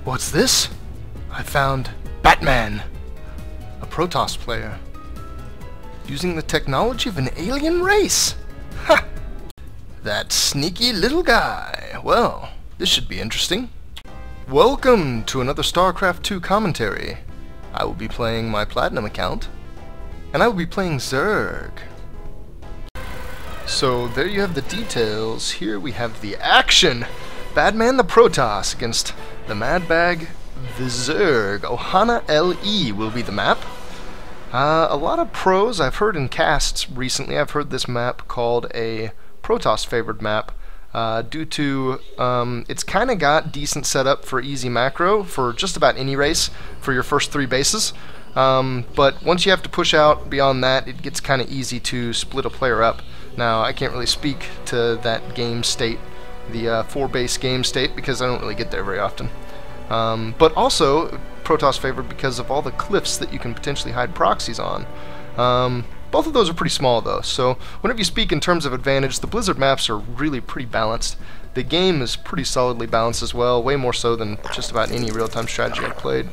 What's this? I found Batman, a Protoss player, using the technology of an alien race. Ha! That sneaky little guy. Well, this should be interesting. Welcome to another Starcraft 2 commentary. I will be playing my Platinum account, and I will be playing Zerg. So there you have the details. Here we have the action. Batman the Protoss against the Madbag the Zerg. Ohana LE will be the map. A lot of pros I've heard in casts recently. I've heard this map called a Protoss favored map due to it's kind of got decent setup for easy macro for just about any race for your first 3 bases. But once you have to push out beyond that, it gets kind of easy to split a player up. Now, I can't really speak to that game state, the 4-base game state, because I don't really get there very often. But also, Protoss favored because of all the cliffs that you can potentially hide proxies on. Both of those are pretty small, though, so whenever you speak in terms of advantage, the Blizzard maps are really pretty balanced. The game is pretty solidly balanced as well, way more so than just about any real-time strategy I've played.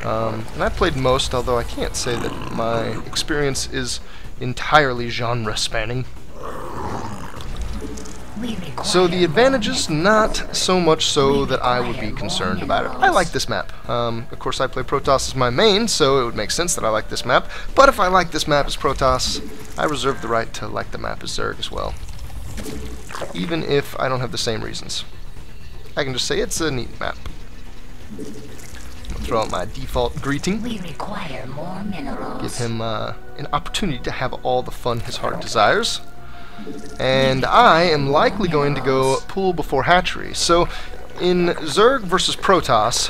And I've played most, although I can't say that my experience is entirely genre-spanning. So the advantages, not so much so that I would be concerned about it. I like this map. Of course I play Protoss as my main, so it would make sense that I like this map. But if I like this map as Protoss, I reserve the right to like the map as Zerg as well. Even if I don't have the same reasons. I can just say it's a neat map. I'm gonna throw out my default greeting. We require more minerals. Give him an opportunity to have all the fun his heart desires. And I am likely going to go pool before hatchery. So in Zerg versus Protoss,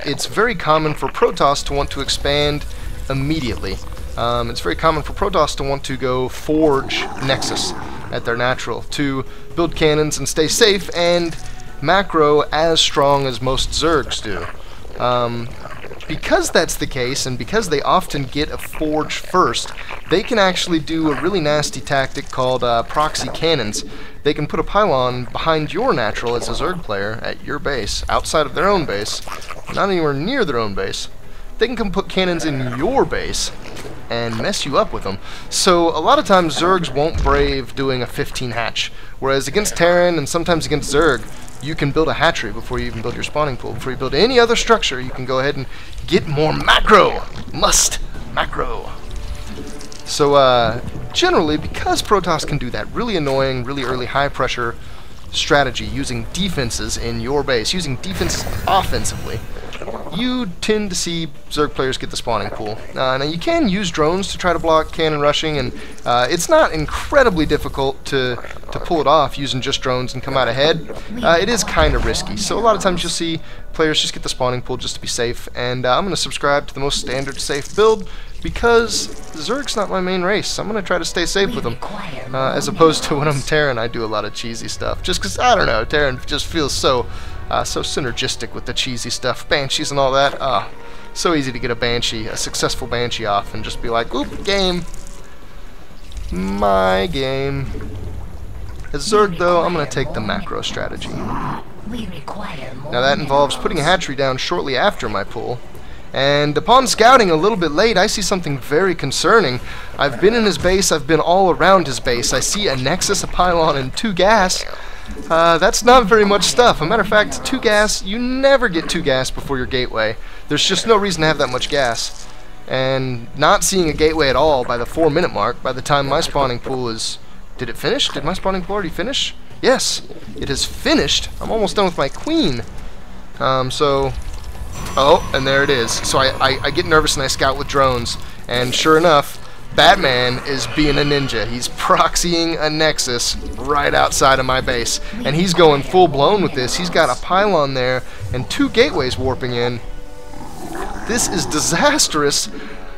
it's very common for Protoss to want to expand immediately. It's very common for Protoss to want to go forge Nexus at their natural, to build cannons and stay safe, and macro as strong as most Zergs do. Because that's the case, and because they often get a forge first, they can actually do a really nasty tactic called proxy cannons. They can put a pylon behind your natural as a Zerg player at your base, outside of their own base, not anywhere near their own base. They can come put cannons in your base and mess you up with them. So a lot of times Zergs won't brave doing a 15 hatch, whereas against Terran and sometimes against Zerg, you can build a hatchery before you even build your spawning pool. Before you build any other structure, you can go ahead and get more macro. Must macro. So generally, because Protoss can do that really annoying, really early high pressure strategy using defenses in your base, using defenses offensively, you tend to see Zerg players get the spawning pool. Now you can use drones to try to block cannon rushing, and it's not incredibly difficult to pull it off using just drones and come out ahead. It is kind of risky, so a lot of times you'll see players just get the spawning pool just to be safe, and I'm going to subscribe to the most standard safe build because Zerg's not my main race. I'm going to try to stay safe with them, as opposed to when I'm Terran I do a lot of cheesy stuff, just because, I don't know, Terran just feels so synergistic with the cheesy stuff, banshees and all that. So easy to get a banshee, a successful banshee off, and just be like, oop, game. My game. As Zerg, though, I'm going to take the macro strategy. Now that involves putting a hatchery down shortly after my pool. And upon scouting a little bit late, I see something very concerning. I've been in his base, I've been all around his base. I see a Nexus, a pylon, and 2 gas. That's not very much stuff. As a matter of fact, 2 gas, you never get 2 gas before your gateway. There's just no reason to have that much gas. And not seeing a gateway at all by the 4-minute mark, by the time my spawning pool is... Did it finish? Did my spawning pool already finish? Yes, it has finished. I'm almost done with my queen. Oh, and there it is. So I get nervous and I scout with drones. And sure enough, Batman is being a ninja. He's proxying a Nexus right outside of my base. And he's going full-blown with this. He's got a pylon there and 2 gateways warping in. This is disastrous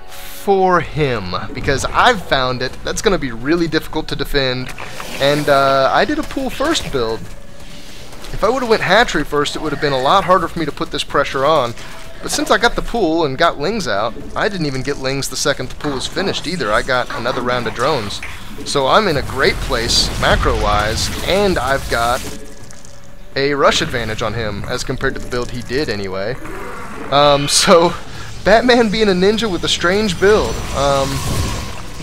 for him, because I've found it. That's going to be really difficult to defend. And I did a pool first build. If I would have went hatchery first, it would have been a lot harder for me to put this pressure on. But since I got the pool and got lings out, I didn't even get lings the second the pool was finished either. I got another round of drones. So I'm in a great place, macro-wise, and I've got a rush advantage on him as compared to the build he did anyway. So Batman being a ninja with a strange build.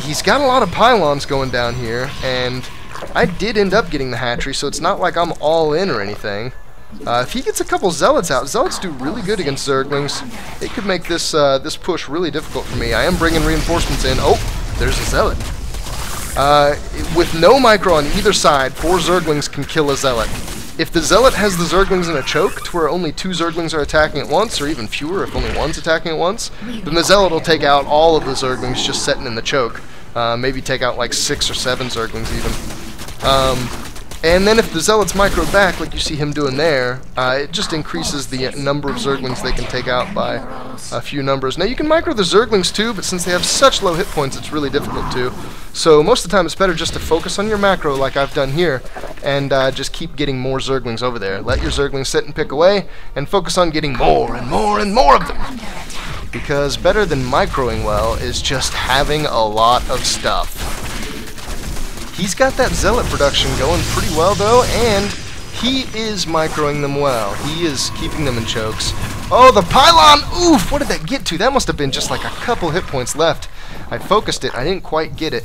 He's got a lot of pylons going down here, and I did end up getting the hatchery, so it's not like I'm all in or anything. If he gets a couple zealots out, zealots do really good against zerglings. It could make this this push really difficult for me. I am bringing reinforcements in. Oh, there's a zealot. With no micro on either side, 4 zerglings can kill a zealot. If the zealot has the zerglings in a choke, to where only 2 zerglings are attacking at once, or even fewer if only one's attacking at once, then the zealot will take out all of the zerglings just sitting in the choke. Maybe take out like 6 or 7 zerglings even. And then if the zealot's microed back, like you see him doing there, it just increases the number of zerglings they can take out by a few numbers. Now you can micro the zerglings too, but since they have such low hit points, it's really difficult to. So most of the time it's better just to focus on your macro like I've done here, and just keep getting more zerglings over there. Let your zerglings sit and pick away, and focus on getting more and more and more of them. Because better than microing well is just having a lot of stuff. He's got that zealot production going pretty well though, and he is microing them well. He is keeping them in chokes. Oh, the pylon! Oof! What did that get to? That must have been just like a couple hit points left. I focused it. I didn't quite get it.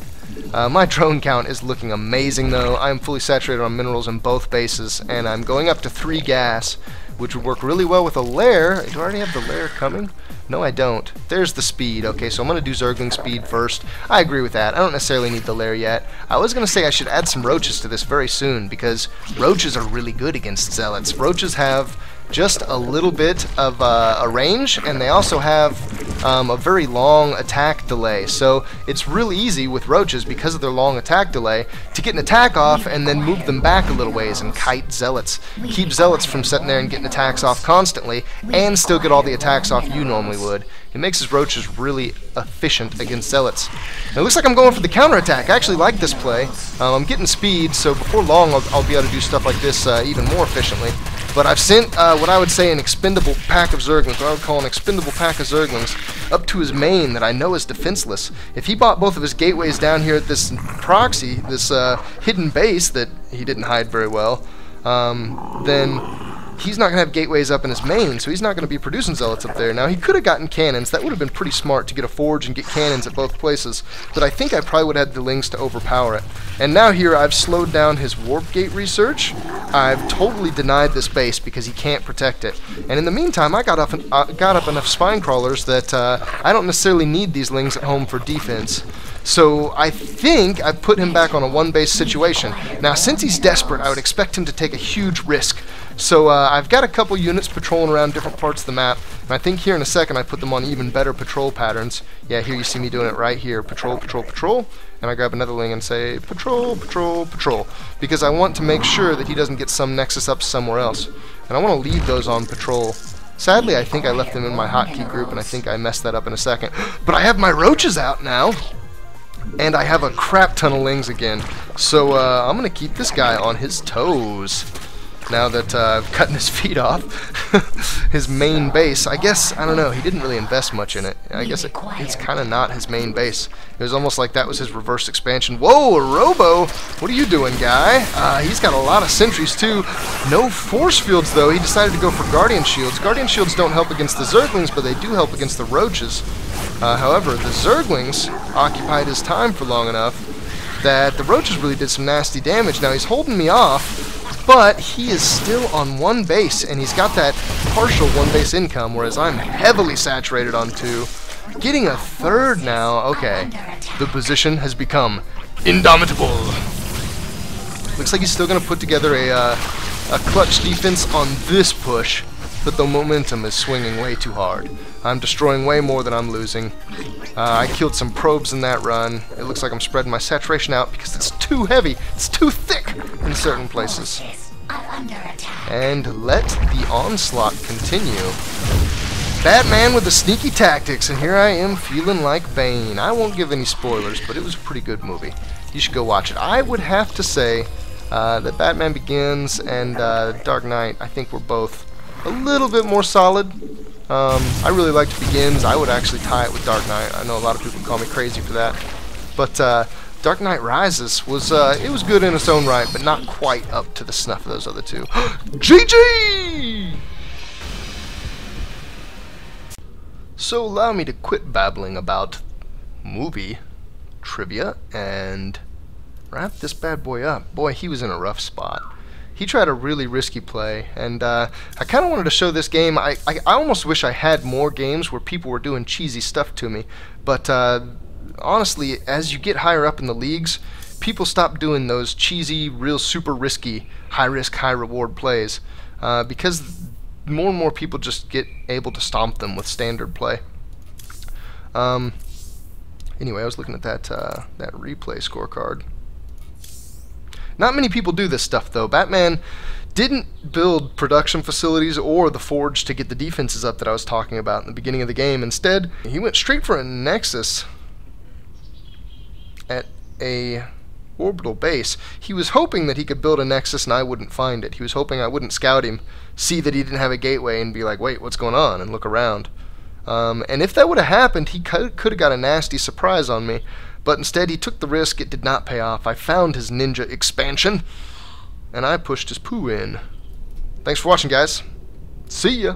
My drone count is looking amazing though. I am fully saturated on minerals in both bases, and I'm going up to 3 gas, which would work really well with a lair. Do I already have the lair coming? No, I don't. There's the speed. Okay, so I'm going to do Zergling speed first. I agree with that. I don't necessarily need the lair yet. I was going to say I should add some roaches to this very soon, because roaches are really good against zealots. Roaches have just a little bit of a range, and they also have a very long attack delay. So it's really easy with roaches, because of their long attack delay, to get an attack off and then move them back a little ways and kite zealots. Keep zealots from sitting there and getting attacks off constantly, and still get all the attacks off you normally would. It makes his roaches really efficient against zealots. Now, it looks like I'm going for the counterattack. I actually like this play. I'm getting speed, so before long I'll be able to do stuff like this even more efficiently. But I've sent what I would say an expendable pack of Zerglings, what I would call an expendable pack of Zerglings, up to his main that I know is defenseless. If he bought both of his gateways down here at this proxy, this hidden base that he didn't hide very well, then he's not going to have gateways up in his main, so he's not going to be producing zealots up there. Now, he could have gotten cannons. That would have been pretty smart to get a forge and get cannons at both places, but I think I probably would have had the lings to overpower it. And now here I've slowed down his warp gate research. I've totally denied this base because he can't protect it. And in the meantime, I got up enough spine crawlers that I don't necessarily need these lings at home for defense. So I think I've put him back on a one-base situation. Now, since he's desperate, I would expect him to take a huge risk. So I've got a couple units patrolling around different parts of the map, and I think here in a second I put them on even better patrol patterns. Yeah, here you see me doing it right here. Patrol, patrol, patrol. And I grab another ling and say, patrol, patrol, patrol. Because I want to make sure that he doesn't get some nexus up somewhere else. And I want to leave those on patrol. Sadly, I think I left them in my hotkey group, and I think I messed that up in a second. But I have my roaches out now! And I have a crap ton of lings again. So I'm going to keep this guy on his toes. Now that I've cut his feet off, his main base, I guess, I don't know, he didn't really invest much in it. I guess it's kind of not his main base. It was almost like that was his reverse expansion. Whoa, a Robo! What are you doing, guy? He's got a lot of sentries, too. No force fields, though. He decided to go for Guardian Shields. Guardian Shields don't help against the Zerglings, but they do help against the Roaches. However, the Zerglings occupied his time for long enough that the Roaches really did some nasty damage. Now, he's holding me off, but he is still on one base, and he's got that partial one base income, whereas I'm heavily saturated on 2. Getting a third now. Okay, the position has become indomitable. Looks like he's still going to put together a clutch defense on this push, but the momentum is swinging way too hard. I'm destroying way more than I'm losing. I killed some probes in that run. It looks like I'm spreading my saturation out because it's too heavy. It's too thick in certain places. And let the onslaught continue. Batman with the sneaky tactics, and here I am feeling like Bane. I won't give any spoilers, but it was a pretty good movie. You should go watch it. I would have to say that Batman Begins and Dark Knight, I think, were both a little bit more solid. I really liked Begins. I would actually tie it with Dark Knight. I know a lot of people call me crazy for that. But Dark Knight Rises was it was good in its own right, but not quite up to the snuff of those other two. GG! So allow me to quit babbling about movie trivia and wrap this bad boy up. Boy, he was in a rough spot. He tried a really risky play, and I kind of wanted to show this game. I almost wish I had more games where people were doing cheesy stuff to me, but honestly, as you get higher up in the leagues, people stop doing those cheesy, real super risky, high risk, high reward plays, because more and more people just get able to stomp them with standard play. Anyway, I was looking at that replay scorecard. Not many people do this stuff, though. Batman didn't build production facilities or the forge to get the defenses up that I was talking about in the beginning of the game. Instead, he went straight for a nexus at a orbital base. He was hoping that he could build a nexus and I wouldn't find it. He was hoping I wouldn't scout him, see that he didn't have a gateway, and be like, wait, what's going on, and look around. And if that would have happened, he could have got a nasty surprise on me. But instead, he took the risk. It did not pay off. I found his ninja expansion, and I pushed his poo in. Thanks for watching, guys. See ya.